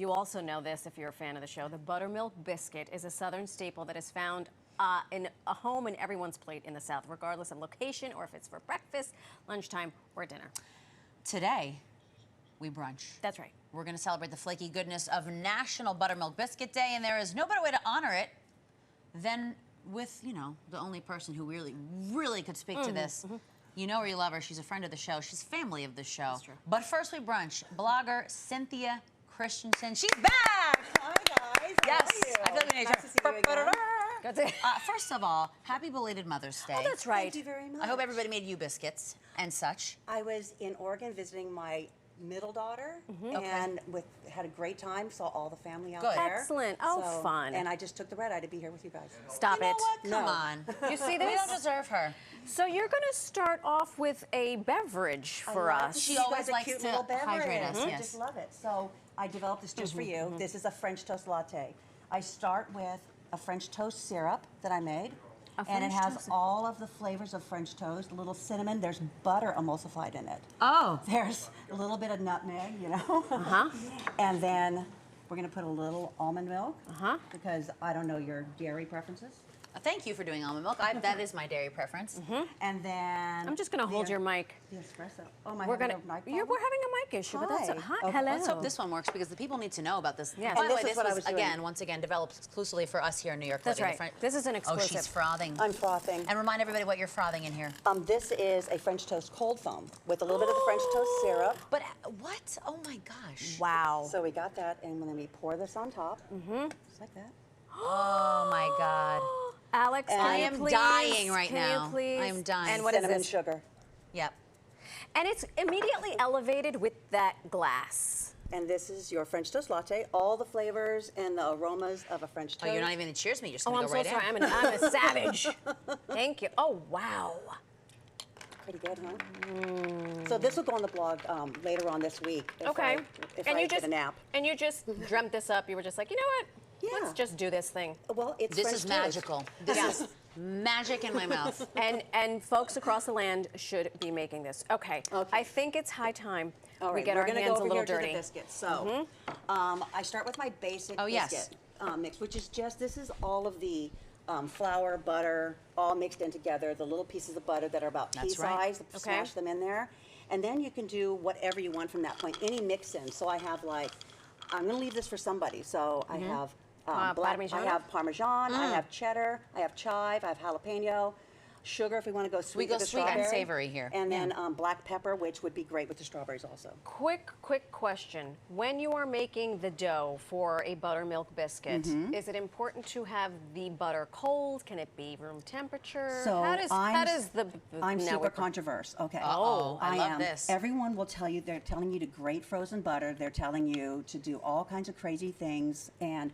You also know this if you're a fan of the show. The buttermilk biscuit is a Southern staple that is found in a home in everyone's plate in the South, regardless of location or if it's for breakfast, lunchtime, or dinner. Today, we brunch. That's right. We're going to celebrate the flaky goodness of National Buttermilk Biscuit Day, and there is no better way to honor it than with, you know, the only person who really could speak to this. You know her, you love her. She's a friend of the show. She's family of the show. That's true. But first we brunch. Blogger Cynthia Christensen. She's back! Hi, guys. Yes. How are you? I feel like we need Nice to see you again. That's it. First of all, happy belated Mother's Day. Oh, that's right. Thank you very much. I hope everybody made you biscuits and such. I was in Oregon visiting my middle daughter and had a great time. Saw all the family out Good. there. Excellent. Oh, fun. And I just took the red eye to be here with you guys. Stop You know it. what? Come No. on. You see We this? don't deserve her. So you're going to start off with a beverage for us. She You always guys a likes cute to little beverage. hydrate us, I yes. just love it. So I developed this just for you. This is a French toast latte. I start with a French toast syrup that I made. And it French has toast. all of the flavors of French toast, a little cinnamon. There's butter emulsified in it. Oh. There's a little bit of nutmeg, you know. And then we're going to put a little almond milk because I don't know your dairy preferences. Thank you for doing almond milk. That is my dairy preference. And then I'm just going to hold your mic. the espresso. Oh my! We're God, gonna. mic We're problem? having a mic issue, but that's Hi. hi. Okay. Hello. Let's hope this one works because the people need to know about this. Yes. By And the this way, is this what I was, was doing. again, once again, developed exclusively for us here in New York. That's Living. right. This is an Oh, exclusive. she's frothing. I'm frothing. And remind everybody what you're frothing in here. This is a French toast cold foam with a little bit of the French toast syrup. But what? Oh my gosh. Wow. So we got that, and then we pour this on top, just like that. Oh my God. Alex, And can I you am please, dying right can now. You please? I am dying. And what is Cinnamon this? sugar. Yep. And it's immediately elevated with that glass. And this is your French toast latte. All the flavors and the aromas of a French toast. Oh, you're not even going to cheers me. You're just Oh, going I'm to go so right sorry. in. I'm a savage. Thank you. Oh, wow. Pretty good, huh? So this will go on the blog later on this week. If Okay. if I get a nap. And you just dreamt this up. You were just like, you know what? Yeah. Let's just do this thing. Well, it's This French is toast. magical. This is magic in my mouth. And folks across the land should be making this. Okay. I think it's high time All we right, get we're our gonna hands go a over little here dirty. to the biscuits. So I start with my basic yes. biscuit mix, which is just, this is all of the flour, butter, all mixed in together, the little pieces of butter that are about pea That's right. size, Okay. smash them in there. And then you can do whatever you want from that point, any mix in. So I have like, I'm gonna leave this for somebody. So I have Parmesan? I have Parmesan, I have cheddar, I have chive, I have jalapeno, sugar if we want to go sweet go with the sweet and strawberry. savory here. And then black pepper, which would be great with the strawberries also. Quick question. When you are making the dough for a buttermilk biscuit, is it important to have the butter cold? Can it be room temperature? So how does the I'm no, super we're- controversial. Okay. Uh-oh, I love am. this. Everyone will tell you, they're telling you to grate frozen butter. They're telling you to do all kinds of crazy things. And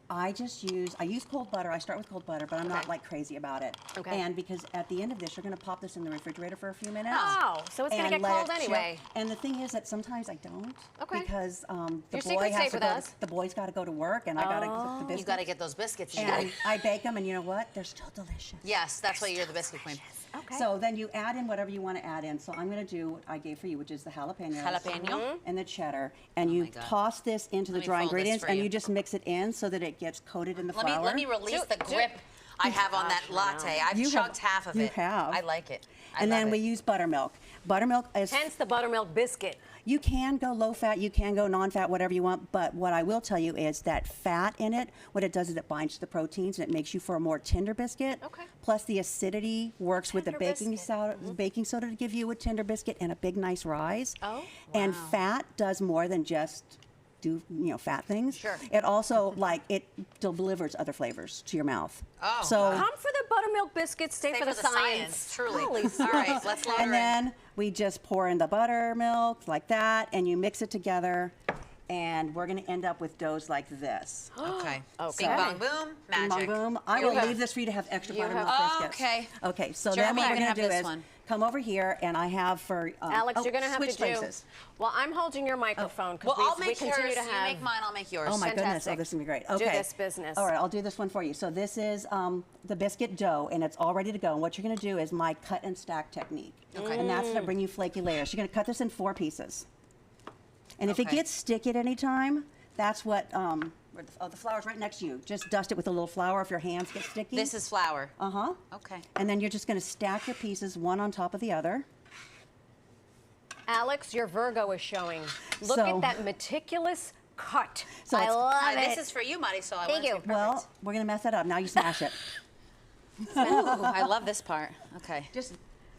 I use cold butter. I start with cold butter, but I'm not like crazy about it. Okay. And because at the end of this, you're going to pop this in the refrigerator for a few minutes. Oh, so it's going to and get let cold it chill. anyway. And the thing is that sometimes I don't. Okay. Because the Your boy secret's has safe to with go. us. The boy's got to go to work, and I got to cook the biscuits. You got to get those biscuits. You And gotta- I bake them, and you know what? They're still delicious. Yes, that's why you're the biscuit queen. Okay. So then you add in whatever you want to add in. So I'm going to do what I gave for you, which is the jalapenos. Jalapeno? And the cheddar. And you my God. toss this into Let the me dry fold this ingredients, for and you. you just mix it in so that it gets coated in the flour. Let me release the Do- grip I have on that Gosh, I know. latte. I've You chugged half of you it. have. I like it. I And love then it. we use buttermilk. Buttermilk is, Hence the buttermilk biscuit. you can go low fat, you can go non-fat, whatever you want, but what I will tell you is that fat in it, what it does is it binds to the proteins and it makes you for a more tender biscuit. Okay. Plus the acidity works with the Tender baking soda to give you a tender biscuit and a big nice rise. Oh, And wow. fat does more than just do fat things. Sure. It also it delivers other flavors to your mouth. Oh, so Come for the buttermilk biscuits, stay for the science. Truly. Holy All right, let's load her and then we just pour in the buttermilk like that, and you mix it together, and we're going to end up with doughs like this. Okay. Okay. Bing bong boom. Bing, Magic. bong, boom. I You will have- leave this for you to have extra you buttermilk have- biscuits. Okay. Okay, so Jeremy, then what you we're can going to have do this is one. come over here, and I have for Alex, you're going to have switch to do. places. Well, I'm holding your microphone Well, I'll because we make continue yours. to have. You make mine. I'll make yours. Oh my goodness! Fantastic. Oh, this is gonna be great. Do Okay. this business. All right, I'll do this one for you. So this is the biscuit dough, and it's all ready to go. And what you're gonna do is my cut and stack technique. Okay. And that's to bring you flaky layers. You're gonna cut this in 4 pieces. And if it Okay. gets sticky at any time, That's what, the flour's right next to you. Just dust it with a little flour if your hands get sticky. This is flour. Uh-huh. Okay. And then you're just going to stack your pieces one on top of the other. Alex, your Virgo is showing. Look So- at that meticulous cut. So I it's- love it. This is for you, Marisol. I Thank want it to you. be Well, perfect. we're going to mess that up. Now you smash it. Ooh, I love this part. Okay. Just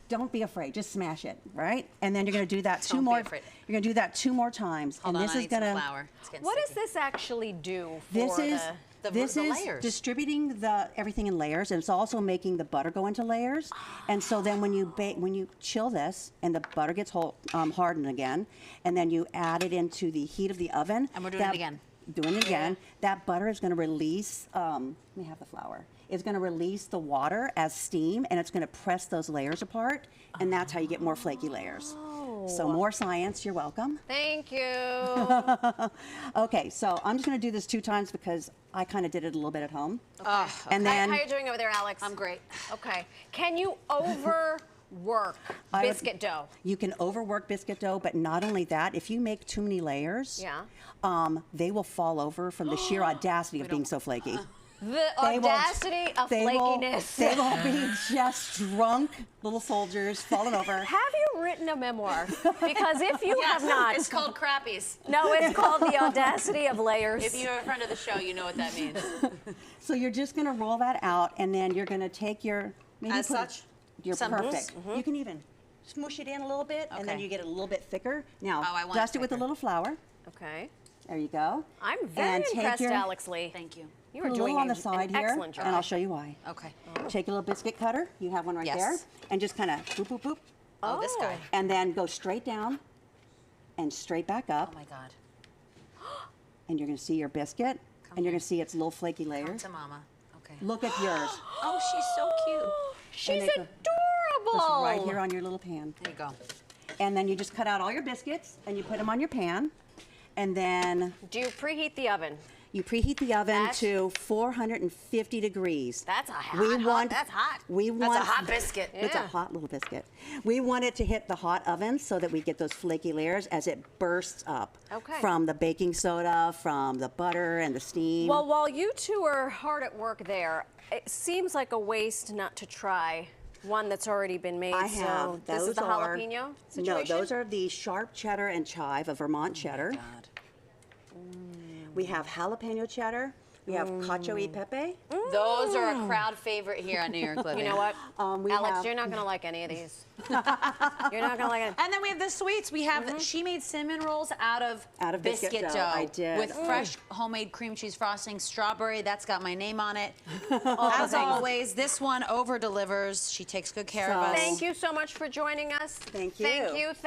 don't be afraid. Just smash it, right? And then you're going to do that Don't two be more. afraid. You're going to do that 2 more times. Hold and on, this I is need some going to. flour. It's getting What does sticky. this actually do for This is the this is layers. distributing the everything in layers, and it's also making the butter go into layers. And so then when you chill this, and the butter gets hardened again, and then you add it into the heat of the oven. And we're doing it again. Doing it again. That butter is going to release. Let me have the flour. It's going to release the water as steam, and it's going to press those layers apart, and that's how you get more flaky layers. So more science. You're welcome. Thank you. Okay, so I'm just going to do this 2 times because I kind of did it a little bit at home. And then How are you doing over there, Alex? I'm great. Okay. Can you overwork I would- biscuit dough? You can overwork biscuit dough, but not only that, if you make too many layers, they will fall over from the sheer audacity of being so flaky. The They will- audacity of they will- flakiness. They will be just drunk little soldiers falling over. Have you written a memoir? Because if you have not, It's called crappies. no, it's called The Audacity of Layers. If you're a friend of the show, you know what that means. So you're just going to roll that out, and then you're going to take your As such? You're Some perfect. boost? You can even smoosh it in a little bit, and then Okay. you get it a little bit thicker. Now, Oh, I want it dust it with a thicker. little flour. Okay. There you go. I'm very And take impressed, your- Alex Lee. Thank you. You Put are a doing little on the an side here, excellent job. and I'll show you why. Okay. Take a little biscuit cutter. You have one right Yes. there, and just kind of boop, boop, boop, Oh, this guy. and then go straight down and straight back up, Oh my God. and you're going to see your biscuit, and you're going to see its little flaky Come layers. to mama. Okay. Look at yours. Oh, she's so cute. She's they go- adorable. Just right here on your little pan. There you go. And then you just cut out all your biscuits, and you put them on your pan, and then Do you preheat the oven? you preheat the oven That's- to 450 degrees. That's a hot, We want- that's hot. We That's want a hot biscuit. It's a Yeah. hot little biscuit. We want it to hit the hot oven so that we get those flaky layers as it bursts up Okay. from the baking soda, from the butter and the steam. Well, while you two are hard at work there, it seems like a waste not to try one that's already been made. I have. So this is the jalapeno situation? No, those are the sharp cheddar and chive, a Vermont cheddar. God. We have jalapeno cheddar. We have cacio e pepe. Those are a crowd favorite here on New York Living. You know what? We Alex, have- you're not going to like any of these. You're not going to like it. And then we have the sweets. We have she made cinnamon rolls out of biscuit dough. I did. with fresh homemade cream cheese frosting, strawberry. That's got my name on it. As always, this one over delivers. She takes good care of us. Thank you so much for joining us. Thank you. Thank you. Thank